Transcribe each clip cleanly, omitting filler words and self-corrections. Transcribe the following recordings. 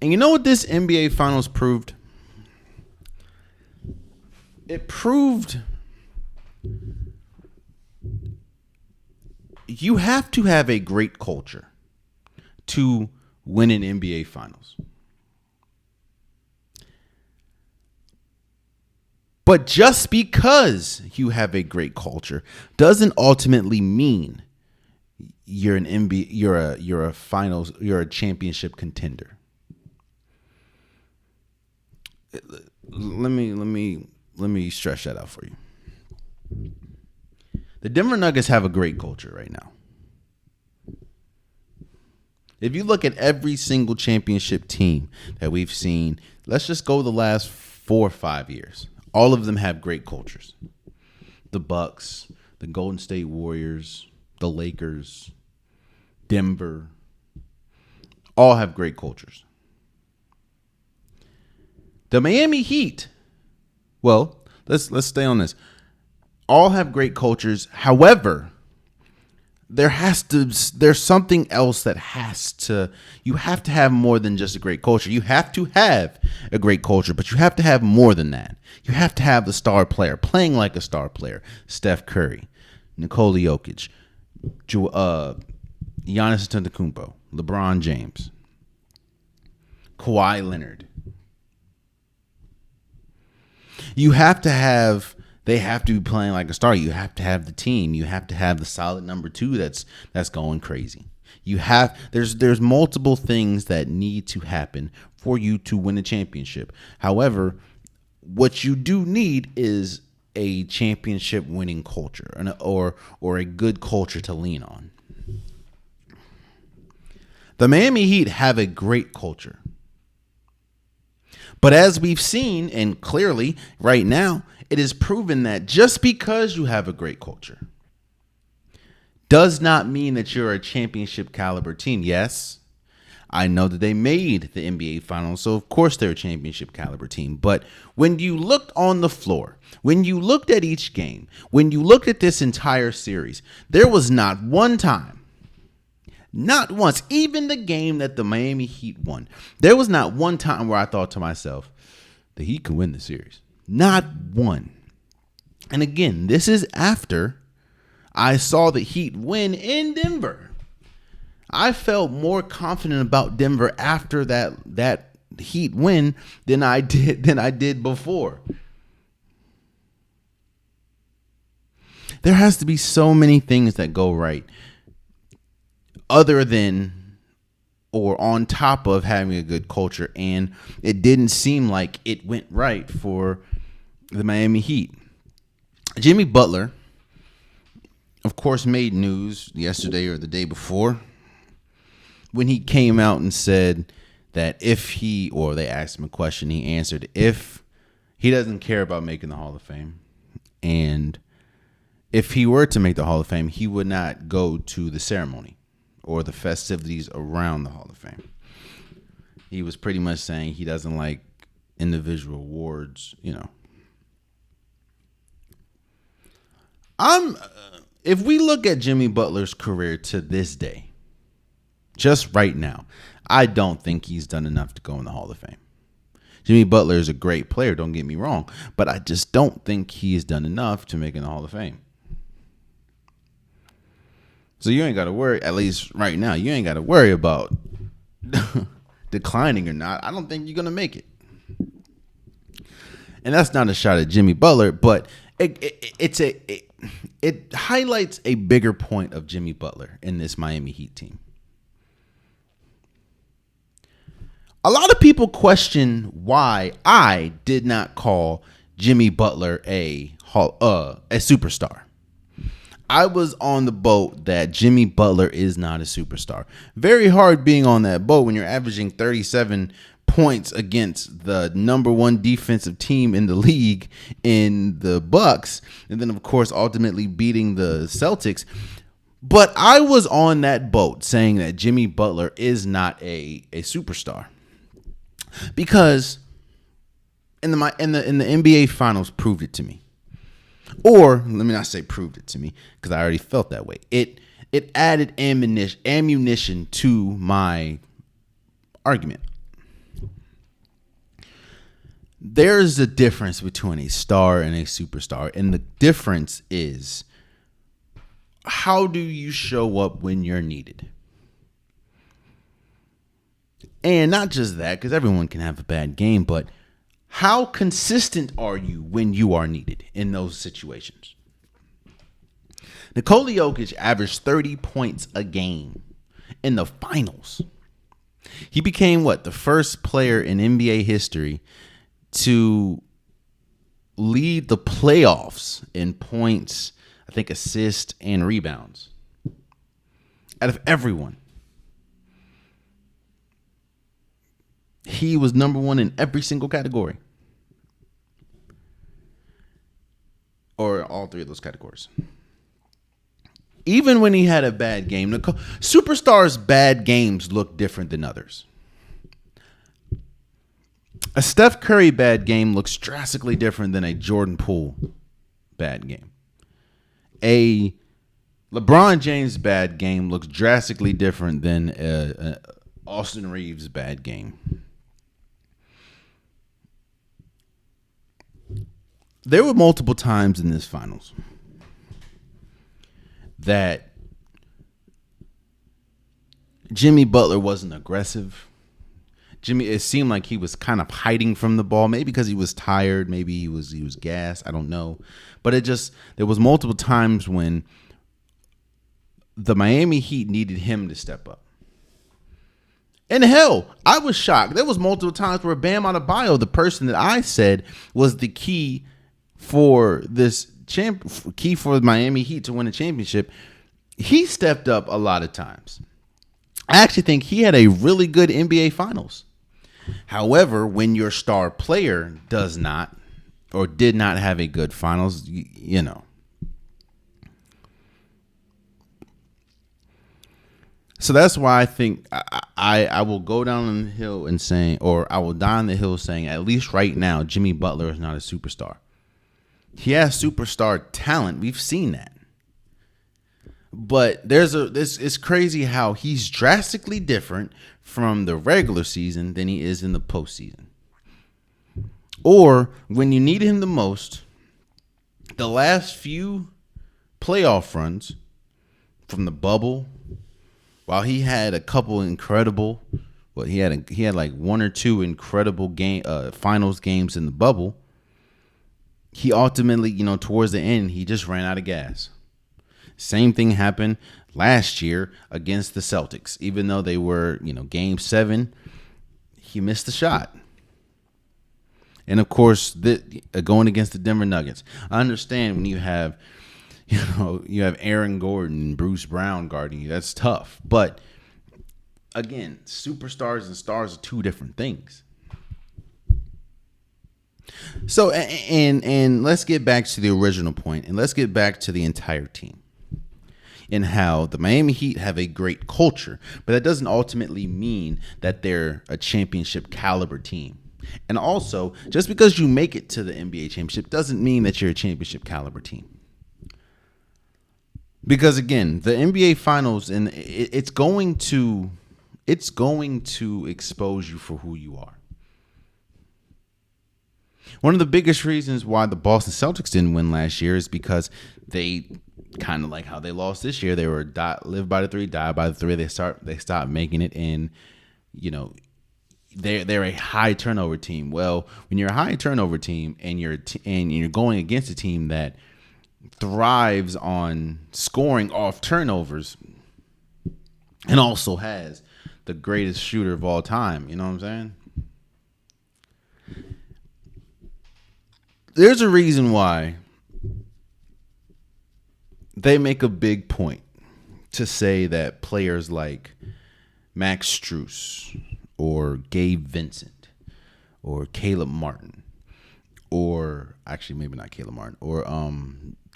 And you know what this NBA Finals proved? It proved you have to have a great culture to win an NBA Finals. But just because you have a great culture doesn't ultimately mean you're an NBA, you're a finals, you're a championship contender. Let me stretch that out for you. The Denver Nuggets have a great culture right now. If you look at every single championship team that we've seen, let's just go the last 4 or 5 years. All of them have great cultures. The Bucks, the Golden State Warriors, the Lakers, Denver, all have great cultures. The Miami Heat, well, let's stay on this. All have great cultures. However, there's something else that you have to have more than just a great culture. You have to have a great culture, but you have to have more than that. You have to have the star player playing like a star player. Steph Curry, Nikola Jokic, Giannis Antetokounmpo, LeBron James, Kawhi Leonard. They have to be playing like a star. You have to have the team. You have to have the solid number 2 that's going crazy. There's multiple things that need to happen for you to win a championship. However, what you do need is a championship winning culture or a good culture to lean on. The Miami Heat have a great culture. But as we've seen, and clearly right now, it is proven that just because you have a great culture does not mean that you're a championship caliber team. Yes, I know that they made the NBA Finals, so of course they're a championship caliber team. But when you looked on the floor, when you looked at each game, when you looked at this entire series, there was not one time, not once, even the game that the Miami Heat won, there was not one time where I thought to myself, the Heat can win the series. Not one. And again, this is after I saw the Heat win in Denver. I felt more confident about Denver after that Heat win than I did before. There has to be so many things that go right other than or on top of having a good culture, and it didn't seem like it went right for the Miami Heat. Jimmy Butler, of course, made news yesterday or the day before when he came out and said that they asked him a question, he answered if he doesn't care about making the Hall of Fame. And if he were to make the Hall of Fame, he would not go to the ceremony or the festivities around the Hall of Fame. He was pretty much saying he doesn't like individual awards, If we look at Jimmy Butler's career to this day, just right now, I don't think he's done enough to go in the Hall of Fame. Jimmy Butler is a great player, don't get me wrong, but I just don't think he has done enough to make it in the Hall of Fame. So you ain't got to worry, at least right now, you ain't got to worry about declining or not. I don't think you're going to make it. And that's not a shot at Jimmy Butler, but it highlights a bigger point of Jimmy Butler in this Miami Heat team. A lot of people question why I did not call Jimmy Butler a superstar. I was on the boat that Jimmy Butler is not a superstar. Very hard being on that boat when you're averaging 37 points against the number 1 defensive team in the league in the Bucks, and then of course ultimately beating the Celtics. But I was on that boat saying that Jimmy Butler is not a superstar because in the NBA Finals proved it to me. Or let me not say proved it to me because I already felt that way. It added ammunition to my argument. There's a difference between a star and a superstar. And the difference is, how do you show up when you're needed? And not just that, because everyone can have a bad game, but how consistent are you when you are needed in those situations? Nikola Jokic averaged 30 points a game in the finals. He became the first player in NBA history to lead the playoffs in points, I think assists and rebounds out of everyone. He was number one in every single category, or all three of those categories. Even when he had a bad game, superstars' bad games look different than others. A Steph Curry bad game looks drastically different than a Jordan Poole bad game. A LeBron James bad game looks drastically different than Austin Reeves bad game. There were multiple times in this finals that Jimmy Butler wasn't aggressive. It seemed like he was kind of hiding from the ball, maybe because he was tired, maybe he was gassed, I don't know. But there was multiple times when the Miami Heat needed him to step up. And hell, I was shocked. There was multiple times where Bam Adebayo, the person that I said was the key for the Miami Heat to win a championship, he stepped up a lot of times. I actually think he had a really good NBA Finals. However, when your star player does not or did not have a good Finals, you know. So that's why I think I will go down on the hill and saying, or I will die on the hill saying, at least right now, Jimmy Butler is not a superstar. He has superstar talent. We've seen that. But it's crazy how he's drastically different from the regular season than he is in the postseason. Or when you need him the most, the last few playoff runs from the bubble, while he had a couple incredible, he had like one or two incredible finals games in the bubble. He ultimately, towards the end, he just ran out of gas. Same thing happened last year against the Celtics. Even though they were, game 7, he missed the shot. And of course, going against the Denver Nuggets. I understand when you have Aaron Gordon and Bruce Brown guarding you. That's tough. But again, superstars and stars are two different things. So, and let's get back to the original point, and let's get back to the entire team and how the Miami Heat have a great culture, but that doesn't ultimately mean that they're a championship caliber team. And also, just because you make it to the NBA championship doesn't mean that you're a championship caliber team. Because again, the NBA Finals, and it's going to expose you for who you are. One of the biggest reasons why the Boston Celtics didn't win last year is because they kind of like how they lost this year. They were live by the 3, die by the 3. They stopped making it, and they're a high turnover team. Well, when you're a high turnover team and you're going against a team that thrives on scoring off turnovers and also has the greatest shooter of all time, you know what I'm saying? There's a reason why they make a big point to say that players like Max Strus or Gabe Vincent or Caleb Martin, or actually maybe not Caleb Martin, or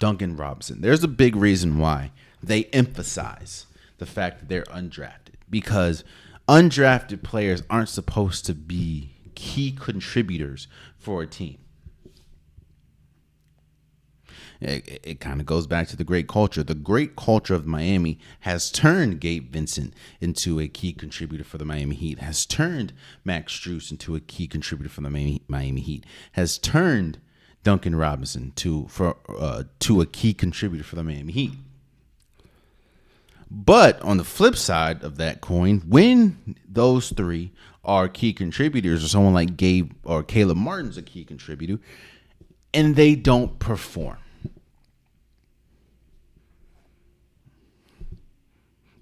Duncan Robinson. There's a big reason why they emphasize the fact that they're undrafted, because undrafted players aren't supposed to be key contributors for a team. It kind of goes back to the great culture. The great culture of Miami has turned Gabe Vincent into a key contributor for the Miami Heat, has turned Max Strus into a key contributor for the Miami Heat, has turned Duncan Robinson to a key contributor for the Miami Heat. But on the flip side of that coin, when those three are key contributors, or someone like Gabe or Caleb Martin's a key contributor, and they don't perform,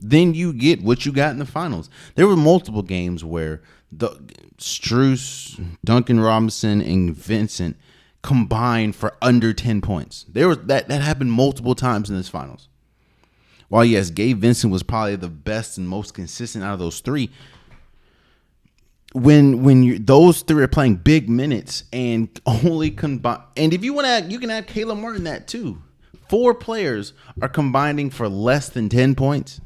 then you get what you got in the finals. There were multiple games where the Strus, Duncan Robinson, and Vincent combined for under 10 points. There was that happened multiple times in this finals. While yes, Gabe Vincent was probably the best and most consistent out of those three, when those three are playing big minutes and only combine, and if you want to add, you can add Caleb Martin that too. 4 players are combining for less than 10 points.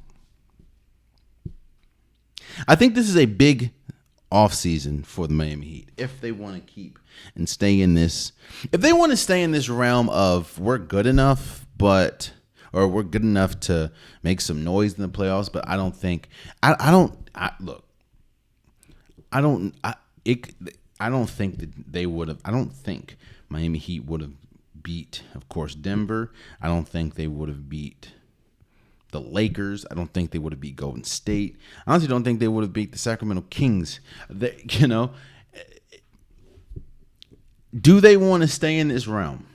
I think this is a big offseason for the Miami Heat if they want to keep and stay in this. If they want to stay in this realm of we're good enough, or we're good enough to make some noise in the playoffs, but I don't think I don't think that they would have. I don't think Miami Heat would have beat, of course, Denver. I don't think they would have beat the Lakers. I don't think they would have beat Golden State. I honestly don't think they would have beat the Sacramento Kings. Do they want to stay in this realm?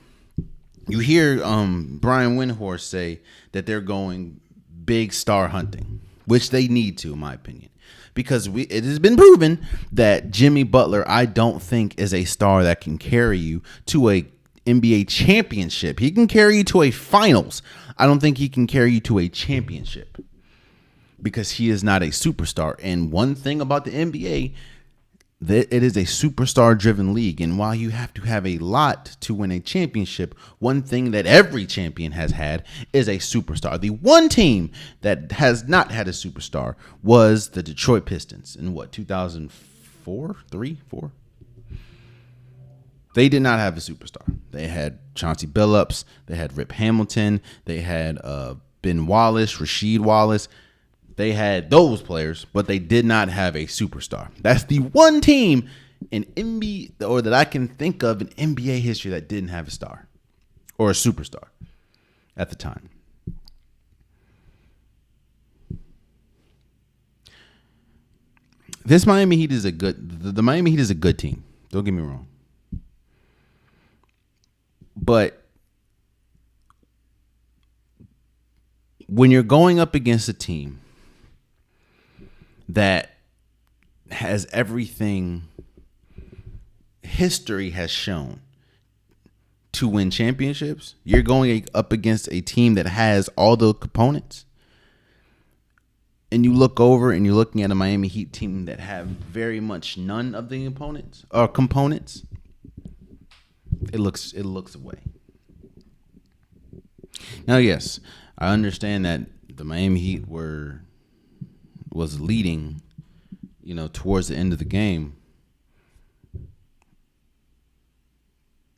You hear Brian Windhorst say that they're going big star hunting, which they need to, in my opinion, because it has been proven that Jimmy Butler, I don't think, is a star that can carry you to a NBA championship. He can carry you to a finals. I don't think he can carry you to a championship because he is not a superstar. And one thing about the NBA, that it is a superstar-driven league, and while you have to have a lot to win a championship, one thing that every champion has had is a superstar. The one team that has not had a superstar was the Detroit Pistons in 2004, 3, 4. They did not have a superstar. They had Chauncey Billups, they had Rip Hamilton, they had Ben Wallace, Rasheed Wallace. They had those players, but they did not have a superstar. That's the one team in NBA, or that I can think of in NBA history, that didn't have a star or a superstar at the time. This Miami Heat is the Miami Heat is a good team. Don't get me wrong. But when you're going up against a team that has everything history has shown to win championships, you're going up against a team that has all the components, and you look over and you're looking at a Miami Heat team that have very much none of the components, it looks away. Now, yes, I understand that the Miami Heat was leading, towards the end of the game,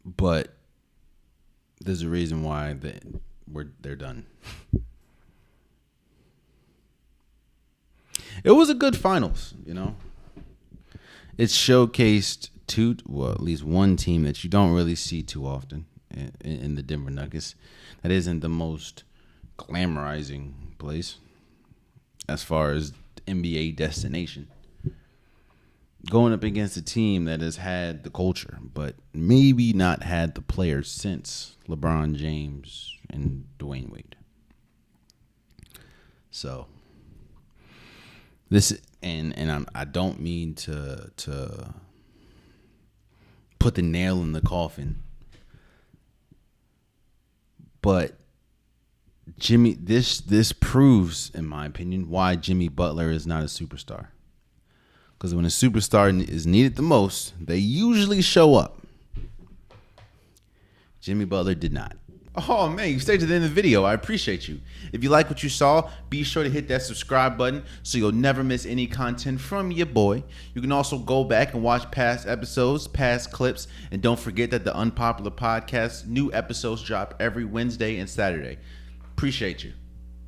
but there's a reason why they're done. It was a good finals, It showcased at least one team that you don't really see too often in the Denver Nuggets. That isn't the most glamorizing place as far as NBA destination. Going up against a team that has had the culture, but maybe not had the players since LeBron James and Dwayne Wade. So this, I don't mean to put the nail in the coffin, but this proves, in my opinion, why Jimmy Butler is not a superstar. Because when a superstar is needed the most, they usually show up. Jimmy Butler did not. Oh man, you stayed to the end of the video. I appreciate you. If you like what you saw, be sure to hit that subscribe button so you'll never miss any content from your boy. You can also go back and watch past episodes, past clips, and don't forget that the Unpopular Podcast new episodes drop every Wednesday and Saturday. Appreciate you.